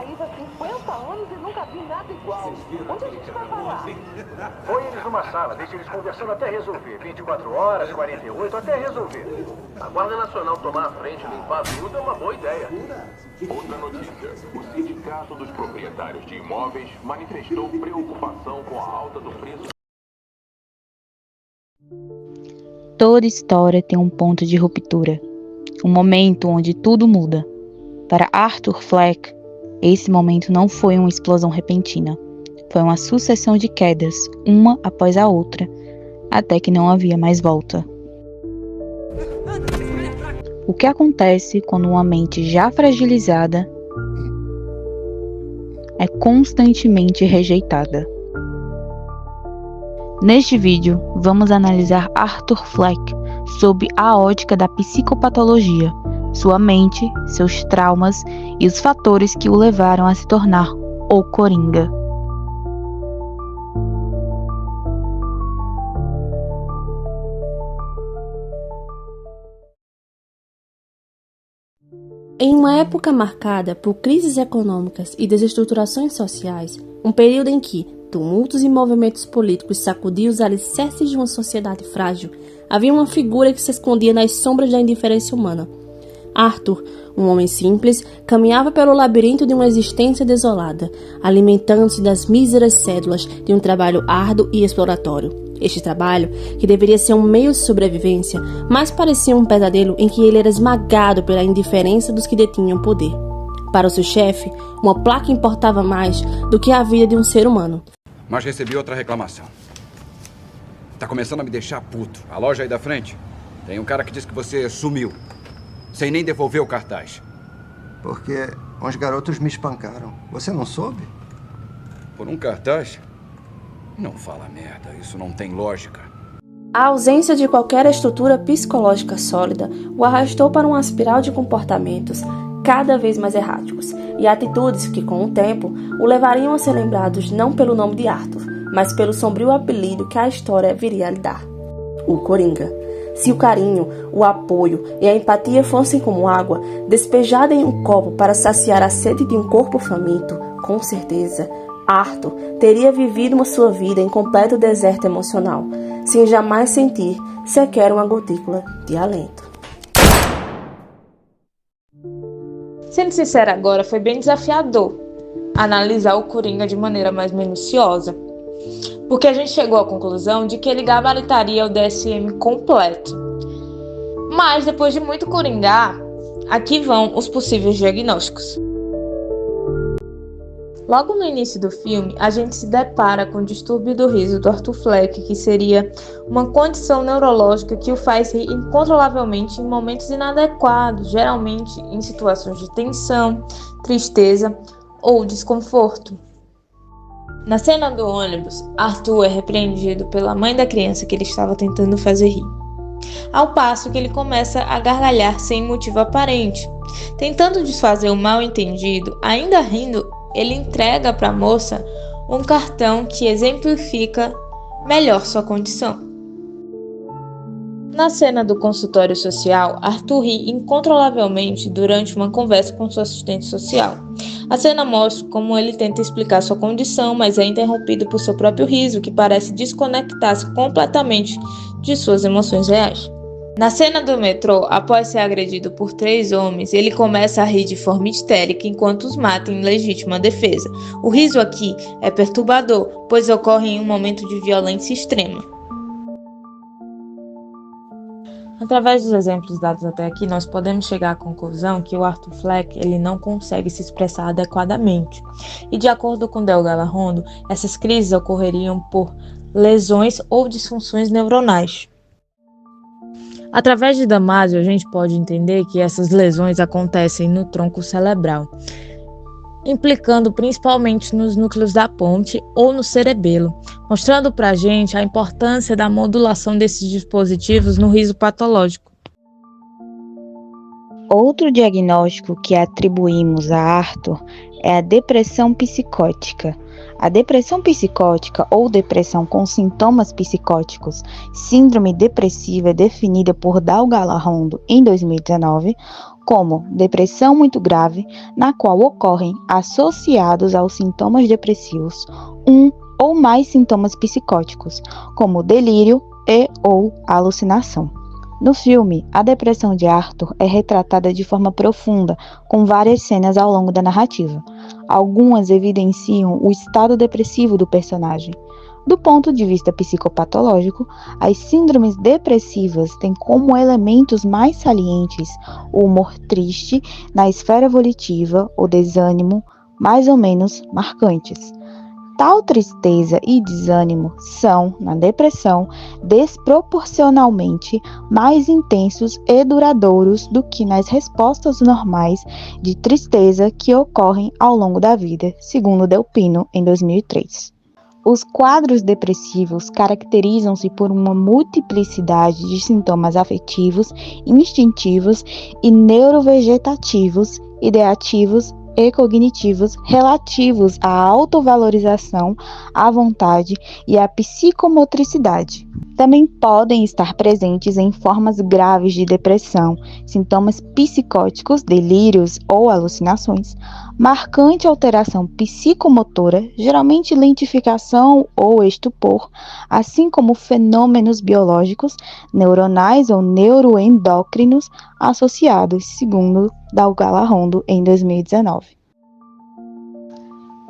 país há 50 anos e nunca vi nada igual. Onde a gente vai parar? Põe eles numa sala, deixa eles conversando até resolver. 24 horas, 48, até resolver. A Guarda Nacional tomar a frente e limpar tudo é uma boa ideia. Outra notícia. O Sindicato dos Proprietários de Imóveis manifestou preocupação com a alta do preço. Toda história tem um ponto de ruptura, um momento onde tudo muda. Para Arthur Fleck, esse momento não foi uma explosão repentina, foi uma sucessão de quedas, uma após a outra, até que não havia mais volta. O que acontece quando uma mente já fragilizada é constantemente rejeitada? Neste vídeo, vamos analisar Arthur Fleck sob a ótica da psicopatologia, sua mente, seus traumas e os fatores que o levaram a se tornar o Coringa. Em uma época marcada por crises econômicas e desestruturações sociais, um período em que tumultos e movimentos políticos sacudiam os alicerces de uma sociedade frágil, havia uma figura que se escondia nas sombras da indiferença humana. Arthur, um homem simples, caminhava pelo labirinto de uma existência desolada, alimentando-se das míseras cédulas de um trabalho árduo e exploratório. Este trabalho, que deveria ser um meio de sobrevivência, mais parecia um pesadelo em que ele era esmagado pela indiferença dos que detinham poder. Para o seu chefe, uma placa importava mais do que a vida de um ser humano. Mas recebi outra reclamação. Tá começando a me deixar puto. A loja aí da frente, tem um cara que disse que você sumiu, sem nem devolver o cartaz. Porque uns garotos me espancaram. Você não soube? Por um cartaz? Não fala merda, isso não tem lógica. A ausência de qualquer estrutura psicológica sólida o arrastou para uma espiral de comportamentos cada vez mais erráticos e atitudes que, com o tempo, o levariam a ser lembrados não pelo nome de Arthur, mas pelo sombrio apelido que a história viria a lhe dar: o Coringa. Se o carinho, o apoio e a empatia fossem como água despejada em um copo para saciar a sede de um corpo faminto, com certeza Arthur teria vivido uma sua vida em completo deserto emocional, sem jamais sentir sequer uma gotícula de alento. Sendo sincera agora, foi bem desafiador analisar o Coringa de maneira mais minuciosa, porque a gente chegou à conclusão de que ele gabaritaria o DSM completo. Mas depois de muito coringar, aqui vão os possíveis diagnósticos. Logo no início do filme, a gente se depara com o distúrbio do riso do Arthur Fleck, que seria uma condição neurológica que o faz rir incontrolavelmente em momentos inadequados, geralmente em situações de tensão, tristeza ou desconforto. Na cena do ônibus, Arthur é repreendido pela mãe da criança que ele estava tentando fazer rir, ao passo que ele começa a gargalhar sem motivo aparente. Tentando desfazer o mal-entendido, ainda rindo, ele entrega para a moça um cartão que exemplifica melhor sua condição. Na cena do consultório social, Arthur ri incontrolavelmente durante uma conversa com sua assistente social. A cena mostra como ele tenta explicar sua condição, mas é interrompido por seu próprio riso, que parece desconectar-se completamente de suas emoções reais. Na cena do metrô, após ser agredido por 3 homens, ele começa a rir de forma histérica enquanto os mata em legítima defesa. O riso aqui é perturbador, pois ocorre em um momento de violência extrema. Através dos exemplos dados até aqui, nós podemos chegar à conclusão que o Arthur Fleck ele não consegue se expressar adequadamente. E de acordo com Del Galarrondo, essas crises ocorreriam por lesões ou disfunções neuronais. Através de Damasio, a gente pode entender que essas lesões acontecem no tronco cerebral, implicando principalmente nos núcleos da ponte ou no cerebelo, mostrando para a gente a importância da modulação desses dispositivos no riso patológico. Outro diagnóstico que atribuímos a Arthur é a depressão psicótica. A depressão psicótica ou depressão com sintomas psicóticos, síndrome depressiva definida por Del Galarrondo em 2019, como depressão muito grave, na qual ocorrem, associados aos sintomas depressivos, um ou mais sintomas psicóticos, como delírio e ou alucinação. No filme, a depressão de Arthur é retratada de forma profunda, com várias cenas ao longo da narrativa. Algumas evidenciam o estado depressivo do personagem. Do ponto de vista psicopatológico, as síndromes depressivas têm como elementos mais salientes o humor triste na esfera volitiva, o desânimo, mais ou menos marcantes. Tal tristeza e desânimo são, na depressão, desproporcionalmente mais intensos e duradouros do que nas respostas normais de tristeza que ocorrem ao longo da vida, segundo Delpino, em 2003. Os quadros depressivos caracterizam-se por uma multiplicidade de sintomas afetivos, instintivos e neurovegetativos, ideativos e cognitivos relativos à autovalorização, à vontade e à psicomotricidade. Também podem estar presentes em formas graves de depressão, sintomas psicóticos, delírios ou alucinações, marcante alteração psicomotora, geralmente lentificação ou estupor, assim como fenômenos biológicos, neuronais ou neuroendócrinos associados, segundo Dalgala-Rondo, em 2019.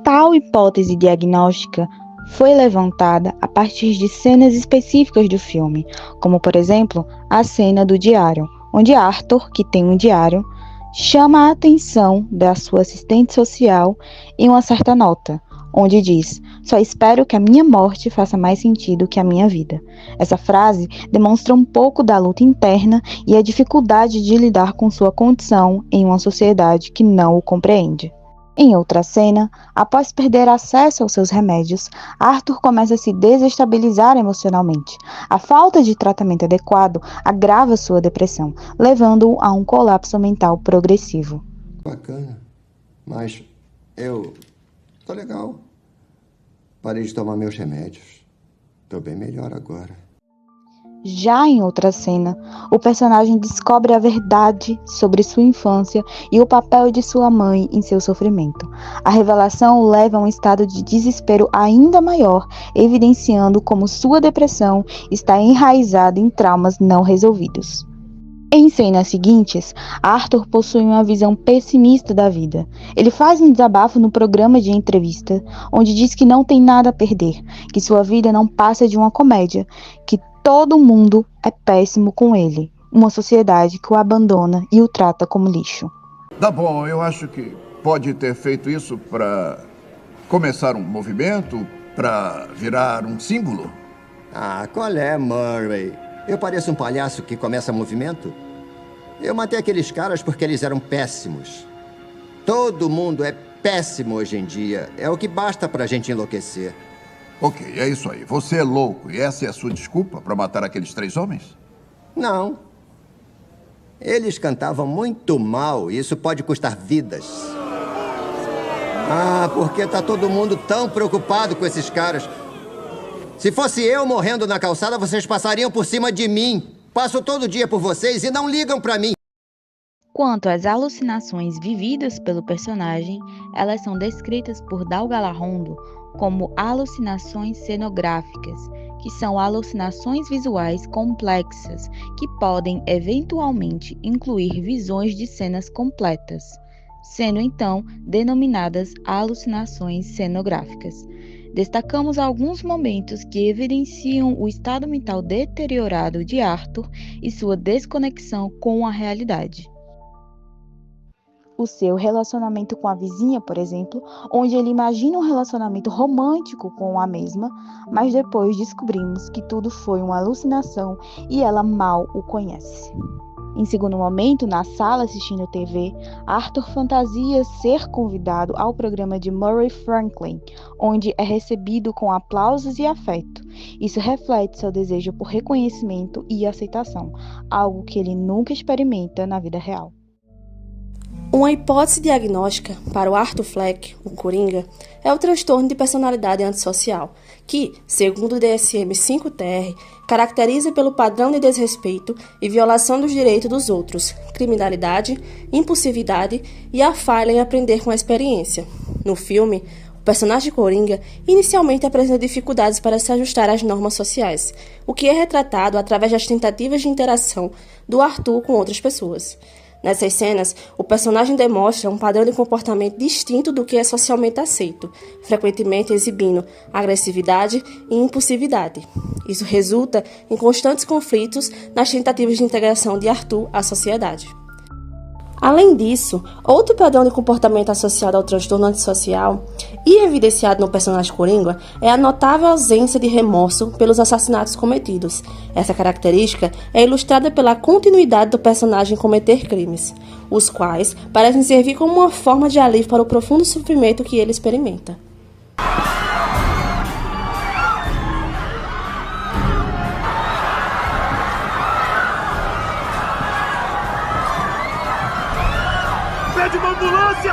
Tal hipótese diagnóstica foi levantada a partir de cenas específicas do filme, como, por exemplo, a cena do diário, onde Arthur, que tem um diário, chama a atenção da sua assistente social em uma certa nota, onde diz: "Só espero que a minha morte faça mais sentido que a minha vida." Essa frase demonstra um pouco da luta interna e a dificuldade de lidar com sua condição em uma sociedade que não o compreende. Em outra cena, após perder acesso aos seus remédios, Arthur começa a se desestabilizar emocionalmente. A falta de tratamento adequado agrava sua depressão, levando-o a um colapso mental progressivo. Bacana, mas eu tô legal. Parei de tomar meus remédios. Tô bem melhor agora. Já em outra cena, o personagem descobre a verdade sobre sua infância e o papel de sua mãe em seu sofrimento. A revelação o leva a um estado de desespero ainda maior, evidenciando como sua depressão está enraizada em traumas não resolvidos. Em cenas seguintes, Arthur possui uma visão pessimista da vida. Ele faz um desabafo no programa de entrevista, onde diz que não tem nada a perder, que sua vida não passa de uma comédia, que todo mundo é péssimo com ele, uma sociedade que o abandona e o trata como lixo. Tá bom, eu acho que pode ter feito isso para começar um movimento, para virar um símbolo. Ah, qual é, Murray? Eu pareço um palhaço que começa movimento? Eu matei aqueles caras porque eles eram péssimos. Todo mundo é péssimo hoje em dia. É o que basta pra gente enlouquecer. Ok, é isso aí. Você é louco e essa é a sua desculpa para matar aqueles 3 homens? Não. Eles cantavam muito mal e isso pode custar vidas. Ah, porque tá todo mundo tão preocupado com esses caras. Se fosse eu morrendo na calçada, vocês passariam por cima de mim. Passo todo dia por vocês e não ligam pra mim. Quanto às alucinações vividas pelo personagem, elas são descritas por Dalgala-Rondo como alucinações cenográficas, que são alucinações visuais complexas que podem eventualmente incluir visões de cenas completas, sendo então denominadas alucinações cenográficas. Destacamos alguns momentos que evidenciam o estado mental deteriorado de Arthur e sua desconexão com a realidade. O seu relacionamento com a vizinha, por exemplo, onde ele imagina um relacionamento romântico com a mesma, mas depois descobrimos que tudo foi uma alucinação e ela mal o conhece. Em segundo momento, na sala assistindo TV, Arthur fantasia ser convidado ao programa de Murray Franklin, onde é recebido com aplausos e afeto. Isso reflete seu desejo por reconhecimento e aceitação, algo que ele nunca experimenta na vida real. Uma hipótese diagnóstica para o Arthur Fleck, o Coringa, é o transtorno de personalidade antissocial, que, segundo o DSM-5-TR, caracteriza pelo padrão de desrespeito e violação dos direitos dos outros, criminalidade, impulsividade e a falha em aprender com a experiência. No filme, o personagem Coringa inicialmente apresenta dificuldades para se ajustar às normas sociais, o que é retratado através das tentativas de interação do Arthur com outras pessoas. Nessas cenas, o personagem demonstra um padrão de comportamento distinto do que é socialmente aceito, frequentemente exibindo agressividade e impulsividade. Isso resulta em constantes conflitos nas tentativas de integração de Arthur à sociedade. Além disso, outro padrão de comportamento associado ao transtorno antissocial e evidenciado no personagem Coringa é a notável ausência de remorso pelos assassinatos cometidos. Essa característica é ilustrada pela continuidade do personagem em cometer crimes, os quais parecem servir como uma forma de alívio para o profundo sofrimento que ele experimenta. Pede uma ambulância!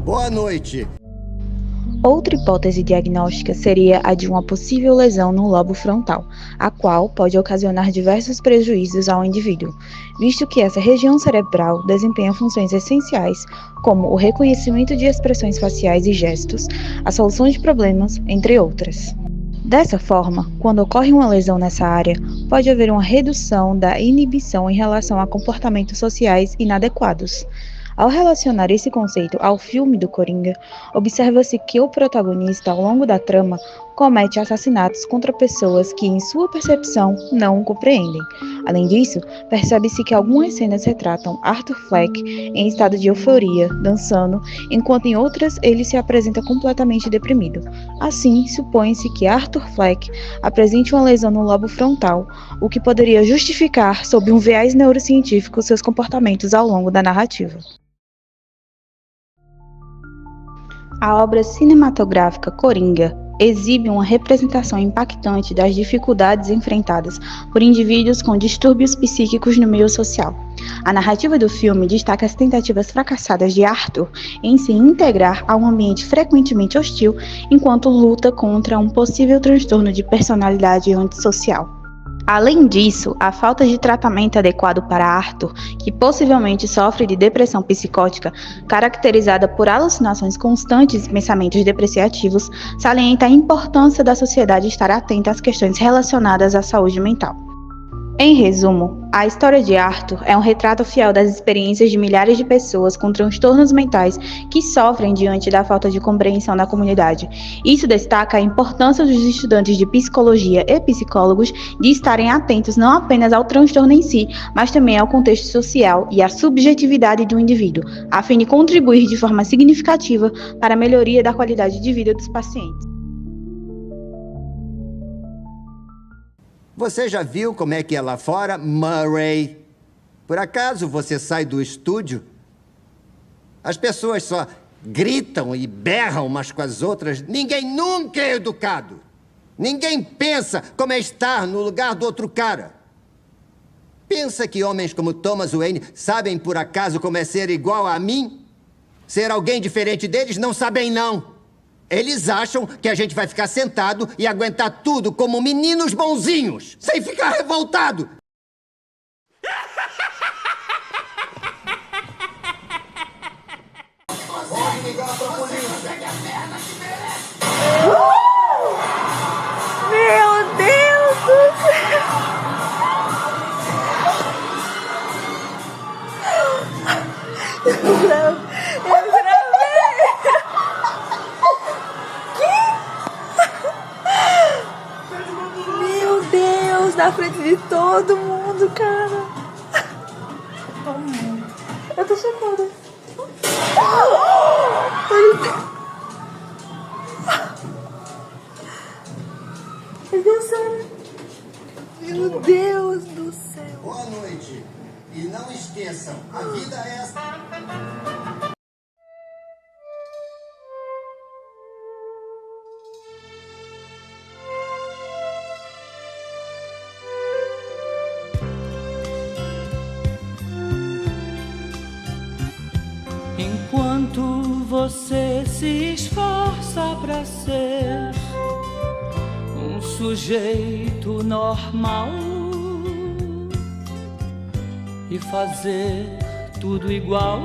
Boa noite. Outra hipótese diagnóstica seria a de uma possível lesão no lobo frontal, a qual pode ocasionar diversos prejuízos ao indivíduo, visto que essa região cerebral desempenha funções essenciais, como o reconhecimento de expressões faciais e gestos, a solução de problemas, entre outras. Dessa forma, quando ocorre uma lesão nessa área, pode haver uma redução da inibição em relação a comportamentos sociais inadequados. Ao relacionar esse conceito ao filme do Coringa, observa-se que o protagonista, ao longo da trama, comete assassinatos contra pessoas que, em sua percepção, não o compreendem. Além disso, percebe-se que algumas cenas retratam Arthur Fleck em estado de euforia, dançando, enquanto em outras ele se apresenta completamente deprimido. Assim, supõe-se que Arthur Fleck apresente uma lesão no lobo frontal, o que poderia justificar, sob um viés neurocientífico, seus comportamentos ao longo da narrativa. A obra cinematográfica Coringa exibe uma representação impactante das dificuldades enfrentadas por indivíduos com distúrbios psíquicos no meio social. A narrativa do filme destaca as tentativas fracassadas de Arthur em se integrar a um ambiente frequentemente hostil enquanto luta contra um possível transtorno de personalidade antissocial. Além disso, a falta de tratamento adequado para Arthur, que possivelmente sofre de depressão psicótica, caracterizada por alucinações constantes e pensamentos depreciativos, salienta a importância da sociedade estar atenta às questões relacionadas à saúde mental. Em resumo, a história de Arthur é um retrato fiel das experiências de milhares de pessoas com transtornos mentais que sofrem diante da falta de compreensão da comunidade. Isso destaca a importância dos estudantes de psicologia e psicólogos de estarem atentos não apenas ao transtorno em si, mas também ao contexto social e à subjetividade do indivíduo, a fim de contribuir de forma significativa para a melhoria da qualidade de vida dos pacientes. Você já viu como é que é lá fora, Murray? Por acaso você sai do estúdio? As pessoas só gritam e berram umas com as outras. Ninguém nunca é educado. Ninguém pensa como é estar no lugar do outro cara. Pensa que homens como Thomas Wayne sabem por acaso como é ser igual a mim? Ser alguém diferente deles? Não sabem, não. Eles acham que a gente vai ficar sentado e aguentar tudo como meninos bonzinhos, sem ficar revoltado. Pode ligar pra polícia. Meu Deus do céu! Eu gravei! Meu Deus, na frente de todo mundo, cara. Eu tô chocada. Meu Deus do céu. Boa noite. E não esqueça. compreensão. A vida é essa. Enquanto você se esforça pra ser um sujeito normal e fazer tudo igual,